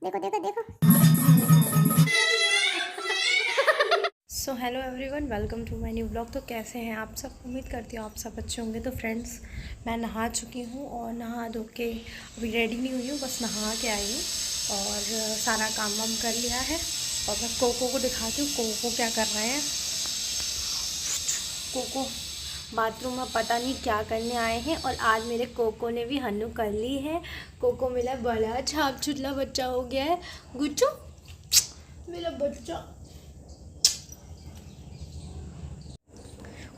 देखो देखो देखो। So hello everyone, welcome to my new blog. तो कैसे हैं आप सब? उम्मीद करती हूँ आप सब अच्छे होंगे। तो फ्रेंड्स, मैं नहा चुकी हूँ और नहा धो के अभी रेडी नहीं हुई हूँ, बस नहा के आई हूँ और सारा काम वाम कर लिया है। और मैं कोको को दिखाती हूँ कोको क्या कर रहे हैं। कोको बाथरूम में पता नहीं क्या करने आए हैं और आज मेरे कोको ने भी हन्नू कर ली है। कोको मेरा बड़ा छाप छुटला बच्चा हो गया है। गुच्चू मेरा बच्चा।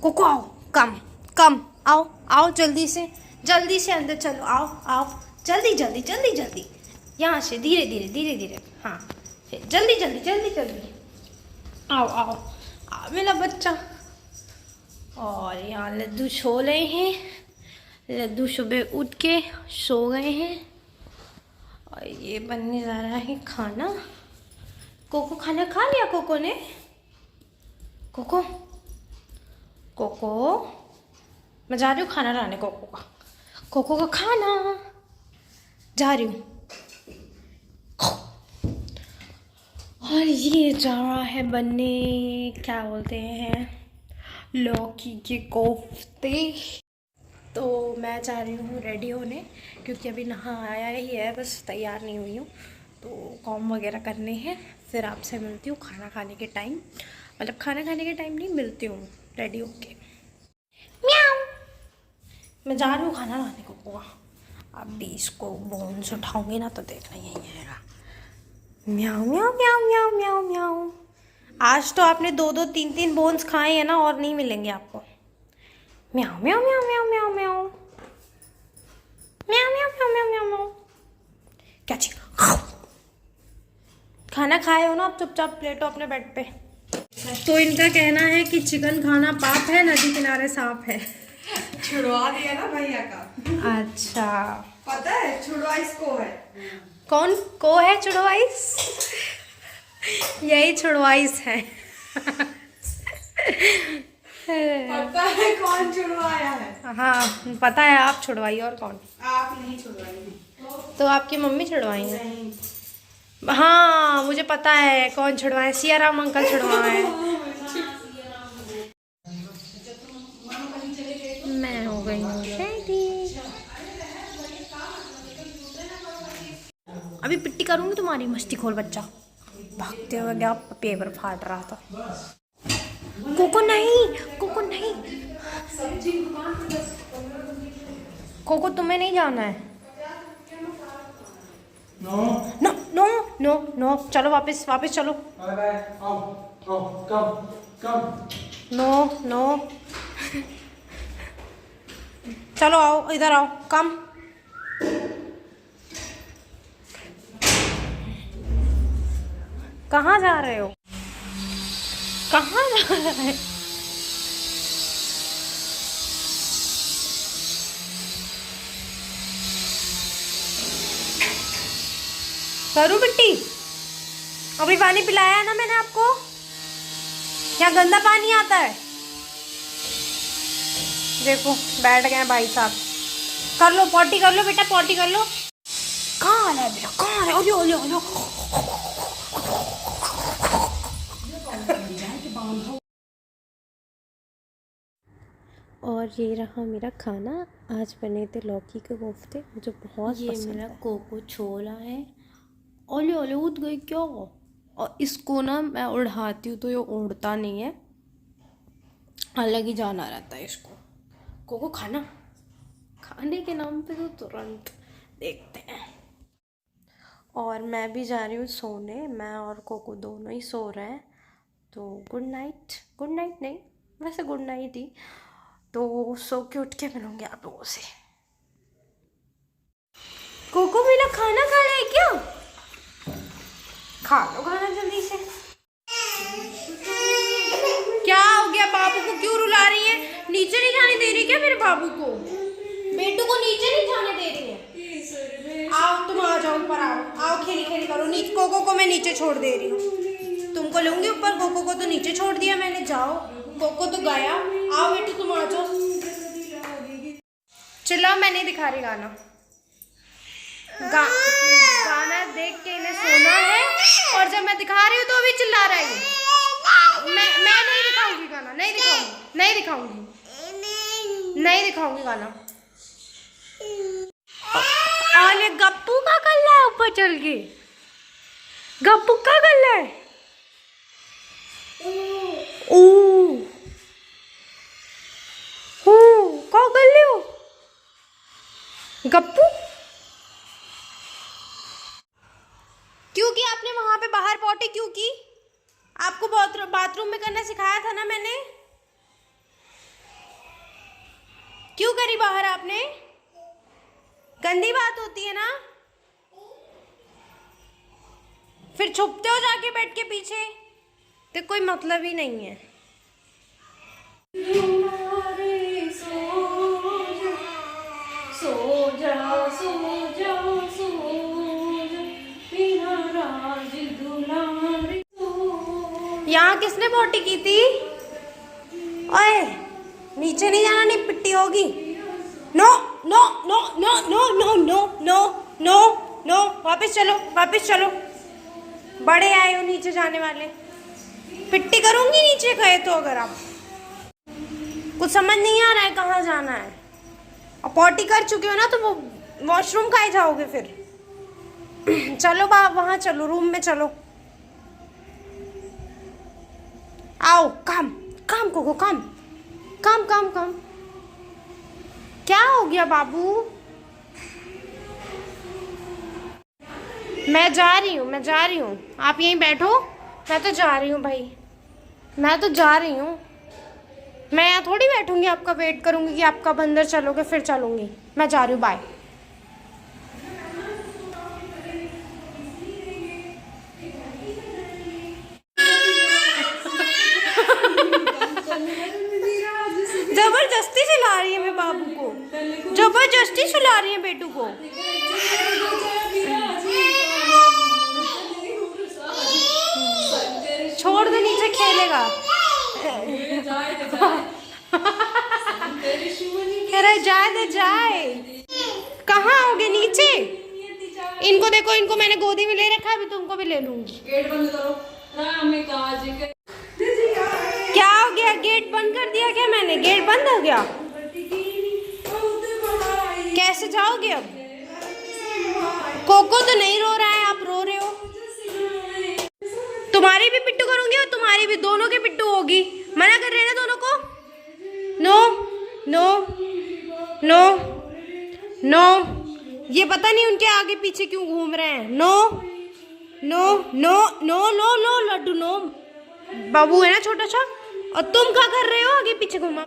कोको आओ, कम कम आओ आओ, जल्दी से अंदर चलो। आओ आओ, जल्दी जल्दी जल्दी जल्दी, यहाँ से धीरे धीरे धीरे धीरे। हाँ, फिर जल्दी जल्दी जल्दी जल्दी। आओ आओ आओ मेरा बच्चा। और यहाँ लड्डू सो रहे हैं। लड्डू सुबह उठ के सो गए हैं और ये बनने जा रहा है खाना। कोको खाना खा लिया कोको ने? कोको कोको, मैं जा रही हूँ खाना लाने कोको का खाना जा रही हूँ। और ये जा रहा है बनने, क्या बोलते हैं, लौकी के कोफ्ते। तो मैं जा रही हूँ रेडी होने, क्योंकि अभी नहा आया ही है, बस तैयार नहीं हुई हूँ। तो कॉम वगैरह करने हैं, फिर आपसे मिलती हूँ खाना खाने के टाइम। मतलब खाना खाने के टाइम नहीं, मिलती हूँ रेडी होके। म्याऊ, मैं जा रही हूँ खाना लाने को। अब भी इसको बोन्स उठाऊंगी ना तो देखना यही आएगा। म्याऊ म्याऊ म्याऊ म्याऊ म्याऊ म्याऊ। आज तो आपने 2-2 3-3 बोन्स खाए हैं ना, और नहीं मिलेंगे आपको। म्याऊ म्याऊ म्याऊ म्याऊ म्याऊ म्याऊ म्याऊ म्याऊ म्याऊ म्याऊ म्याऊ। क्या चीज खाना खाए हो ना, आप चुपचाप लेटो अपने बेड पे। तो इनका कहना है कि चिकन खाना पाप है, नदी किनारे सांप है। छुड़वा दिया ना भैया का। अच्छा, पता है छुड़वाइस को है? कौन को है छुड़वाइस? यही छुड़वाइस है। पता है कौन छुड़वाया है? हाँ पता है, आप छुड़वाई, और कौन? आप नहीं छुड़वाई। तो आपकी मम्मी छुड़वाई है? हाँ मुझे पता है कौन छुड़वाए, सियाराम अंकल छुड़वाए। मैं हो गई हूँ रेडी। अभी पिट्टी करूँगी तुम्हारी, मस्ती खोर बच्चा। भागते हुए गया, पेपर फाड़ रहा था। कोको नहीं, कोको नहीं, कोको तुम्हें नहीं जाना है। No no no no no, चलो वापस वापस चलो। नो नो, चलो आओ इधर आओ, कम। कहाँ जा रहे हो? कहाँ जा रहे हैं? करूँ बिट्टी? अभी पानी पिलाया है ना मैंने आपको, क्या गंदा पानी आता है? देखो बैठ गए भाई साहब। कर लो पॉटी, कर लो बेटा, पॉटी कर लो। कहाँ है बेटा, कहाँ है? ओलो ओलो ओलो। और ये रहा मेरा खाना। आज बने थे लौकी के कोफ्ते, मुझे बहुत पसंद है। ये मेरा कोको छोला है। ओले ओले उठ गई क्या? और इसको ना मैं उड़ाती हूँ तो ये उड़ता नहीं है, अलग ही जाना रहता है इसको। कोको खाना, खाने के नाम पे तो तुरंत देखते हैं। और मैं भी जा रही हूँ सोने, मैं और कोको दोनों ही सो रहे हैं। तो गुड नाइट। गुड नाइट नहीं, वैसे गुड नाइट ही। तो सो के उठ के मिलूंगी आप लोगों से। कोको मेरा खाना खा रहा है क्या? खा लो खाना जल्दी से। क्या हो गया? बाबू को क्यों रुला रही है? नीचे नहीं जाने दे रही क्या मेरे बाबू को? बेटू को नीचे नहीं जाने दे रही है? आओ तुम, आ जाओ ऊपर, आओ आओ, खेली खेली करो। नीचे कोको को मैं नीचे छोड़ दे रही हूँ, तुमको लूंगी ऊपर, कोको को तो नीचे छोड़ दिया मैंने। जाओ, कोको तो गया। आओ बेटू तुम आ जाओ। चिल्लाओ, मैं नहीं दिखा रही गाना। गाना देख के इन्हें सोना जब मैं दिखा रही हूँ तो अभी चिल्ला रहा है। मैं नहीं दिखाऊंगी गाना, नहीं दिखाऊंगी, नहीं दिखाऊंगी, नहीं दिखाऊंगी गाना। और ये गप्पू का कल्ला है ऊपर चल के, गप्पू का कल्ला है। ओ क्या कर रहे हो गप्पू? क्यों की आपने वहां पे बाहर पॉटी क्यों की? आपको बाथरूम में करना सिखाया था ना मैंने, क्यों करी बाहर आपने? गंदी बात होती है ना, फिर छुपते हो जाके बेड के पीछे, तो कोई मतलब ही नहीं है। यहाँ किसने पॉटी की थी? ओए नीचे नहीं जाना, नहीं पिट्टी होगी। No no no no no no no no no no, वापस चलो, वापस चलो। बड़े आए हो नीचे जाने वाले, पिट्टी करूंगी नीचे गए तो। अगर आप कुछ समझ नहीं आ रहा है कहाँ जाना है, और पॉटी कर चुके हो ना तो वो वॉशरूम कहाँ जाओगे फिर? चलो बाप वहाँ चलो, रूम में चलो। आओ, काम काम कोको, काम काम काम काम। क्या हो गया बाबू? मैं जा रही हूँ, मैं जा रही हूँ, आप यहीं बैठो। मैं तो जा रही हूँ भाई, मैं तो जा रही हूँ। मैं यहाँ थोड़ी बैठूंगी आपका वेट करूंगी कि आप कब अंदर चलोगे फिर चलूंगी। मैं जा रही हूँ, बाय। जबरदस्ती सुला रही है मैं बाबू को, जबरदस्ती सुला रही है बेटू को। छोड़ दो, नीचे खेलेगा। कह रहा जाए तो जाए। कहाँ आओगे नीचे? इनको देखो, इनको मैंने गोदी में ले रखा है, अभी तुमको भी ले लूंगी। गेट बंद करो। क्या हो गया? गेट बंद कर दिया क्या मैंने? गेट बंद हो गया? कैसे जाओगे अब? कोको तो नहीं रो रहा है, आप रो रहे हो। तुम्हारी भी पिट्टू करूंगी और तुम्हारी भी, दोनों की पिट्टू होगी। मना कर रहे हैं ना दोनों को? No no no no. ये पता नहीं उनके आगे पीछे क्यों घूम रहे हैं। No no no no no no Laddu no. बाबू है ना छोटा सा, और तुम क्या कर रहे हो आगे पीछे घूमा?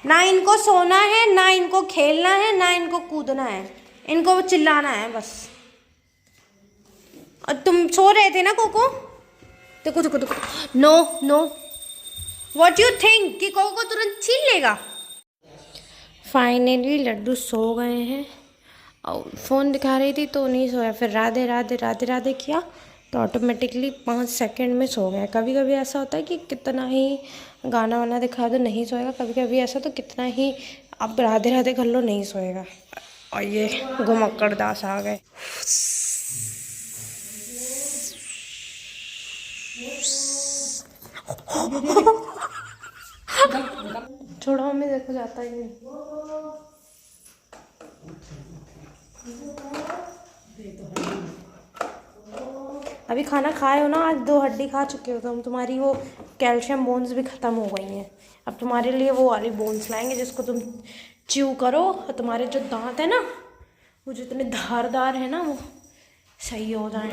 ना इनको सोना है, ना इनको खेलना है, ना इनको कूदना है, इनको चिल्लाना है बस। और तुम सो रहे थे ना कोको? देखो देखो देखो, no no. What you think कि कोको तुरंत छीन लेगा? फाइनली लड्डू सो गए हैं, और फ़ोन दिखा रही थी तो नहीं सोया, फिर राधे राधे राधे राधे किया तो ऑटोमेटिकली 5 सेकंड में सो गया। कभी कभी ऐसा होता है कि कितना ही गाना वाना दिखा दो नहीं सोएगा, कभी कभी ऐसा तो कितना ही अब राधे राधे कर लो नहीं सोएगा। और ये घुमक्कड़ दास आ गए। छोड़ो हमें, देखो जाता ही नहीं। अभी खाना खाए हो ना, आज 2 हड्डी खा चुके हो तुम। तुम्हारी वो कैल्शियम बोन्स भी ख़त्म हो गई हैं। अब तुम्हारे लिए वो वाली बोन्स लाएंगे जिसको तुम च्यू करो, और तुम्हारे जो दांत है ना वो जितने धारदार है ना वो सही हो जाए।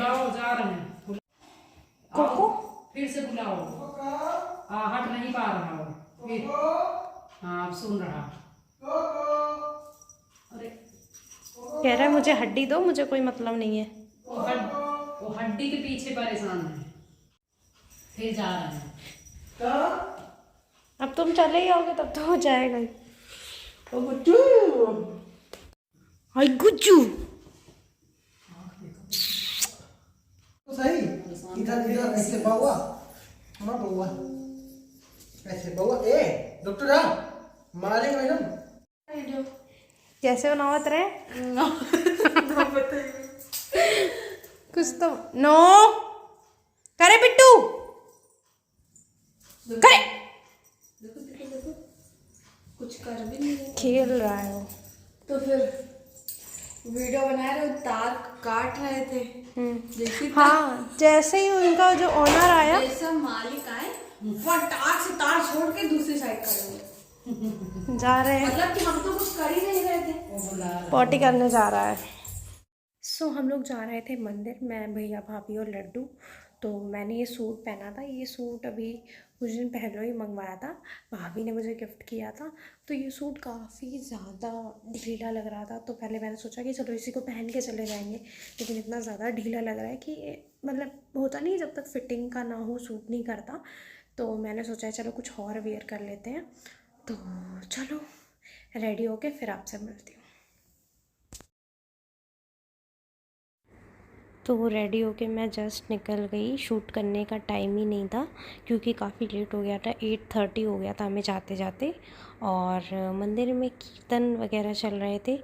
कोको फिर से बुलाओ। हट नहीं पा रहा हो फिर। हाँ अब सुन रहा। अरे कह रहा है मुझे हड्डी दो, मुझे कोई मतलब नहीं है। वो हड्डी के पीछे परेशान है, फिर जा रहे हैं। अब तुम चले ही आओगे तब तो हो जाएगा ही। हाय गुज्जू। सही इधर इधर ऐसे बाउआ मत बाउआ ऐसे बाउआ। ए डॉक्टर आ मारे मैडम कैसे बनावत रहे? कुछ तो नो कर भी नहीं रहे। खेल रहा है वो। तो फिर वीडियो बना रहे हो, तार काट रहे थे। देखिए हाँ, जैसे ही उनका जो ओनर आया, जैसा मालिक आए फटाक से तार छोड़ के दूसरी साइड कर जा रहे हैं, मतलब कि हम तो कुछ कर ही नहीं रहे थे। पॉटी करने जा रहा है। सो हम लोग जा रहे थे मंदिर, मैं, भैया, भाभी और लड्डू। तो मैंने ये सूट पहना था, ये सूट अभी कुछ दिन पहले ही मंगवाया था, भाभी ने मुझे गिफ्ट किया था। तो ये सूट काफ़ी ज़्यादा ढीला लग रहा था, तो पहले मैंने सोचा कि चलो इसी को पहन के चले जाएंगे, लेकिन इतना ज़्यादा ढीला लग रहा है कि मतलब होता नहीं, जब तक फिटिंग का ना हो सूट नहीं करता। तो मैंने सोचा चलो कुछ और वेयर कर लेते हैं। तो चलो रेडी होके फिर आपसे मिलती हूँ। तो रेडी होके मैं जस्ट निकल गई, शूट करने का टाइम ही नहीं था क्योंकि काफ़ी लेट हो गया था, 8:30 हो गया था हमें जाते जाते। और मंदिर में कीर्तन वगैरह चल रहे थे,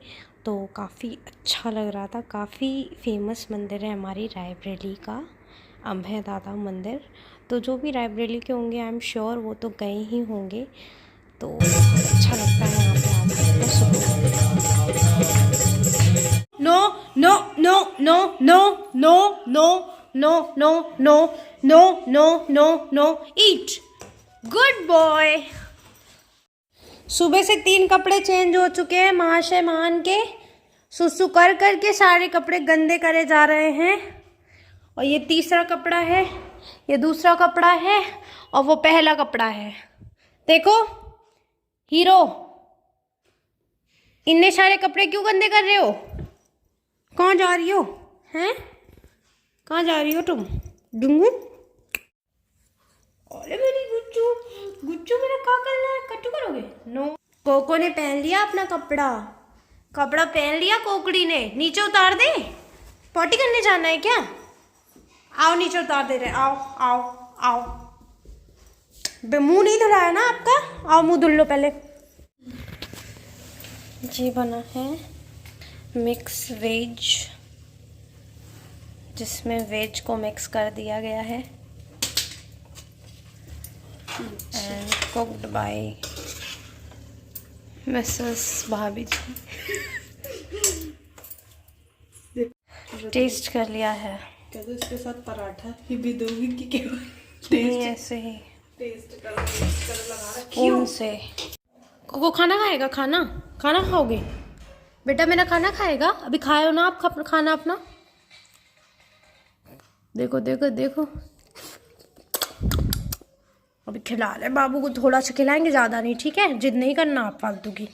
तो काफ़ी अच्छा लग रहा था। काफ़ी फेमस मंदिर है हमारी रायबरेली का, अभय दादा मंदिर। तो जो भी रायबरेली के होंगे, आई एम श्योर वो तो गए ही होंगे। तो अच्छा लगता है यहाँ पे आकर। No no no no no no no no no no no no no no eat, good boy. सुबह से 3 कपड़े चेंज हो चुके हैं महाशय महान के, सुसु कर कर के सारे कपड़े गंदे करे जा रहे हैं। और ये तीसरा कपड़ा है, ये दूसरा कपड़ा है, और वो पहला कपड़ा है। देखो हीरो, इतने सारे कपड़े क्यों गंदे कर रहे हो? कहाँ जा रही हो? हैं? कहाँ जा रही हो तुम? डुंगू? अरे मेरी गुच्चू, गुच्चू मेरा क्या कर रहा है? कट्टू करोगे? नो। कोको ने पहन लिया अपना कपड़ा, कपड़ा पहन लिया कोकड़ी ने। नीचे उतार दे, पॉटी करने जाना है क्या? आओ नीचे उतार दे रहे, आओ आओ आओ। मुंह नहीं धुलाया ना आपका? आओ मुंह धुल लो पहले। जी बना है मिक्स वेज, जिसमें वेज को मिक्स कर दिया गया है, एंड कुक्ड बाय मिसेस भाभी जी। टेस्ट कर लिया है। कहते इसके साथ पराठा ही भी दोगी कि क्या? नहीं, ऐसे ही टेस्ट कर लगा रखी फोन से। कोको खाना खाएगा? खाना खाना खाओगे बेटा? मेरा खाना खाएगा? अभी खाए हो ना आप खाना अपना? देखो देखो देखो, अभी खिला रहे बाबू को, थोड़ा सा खिलाएंगे, ज़्यादा नहीं, ठीक है? जिद नहीं करना आप फालतू की।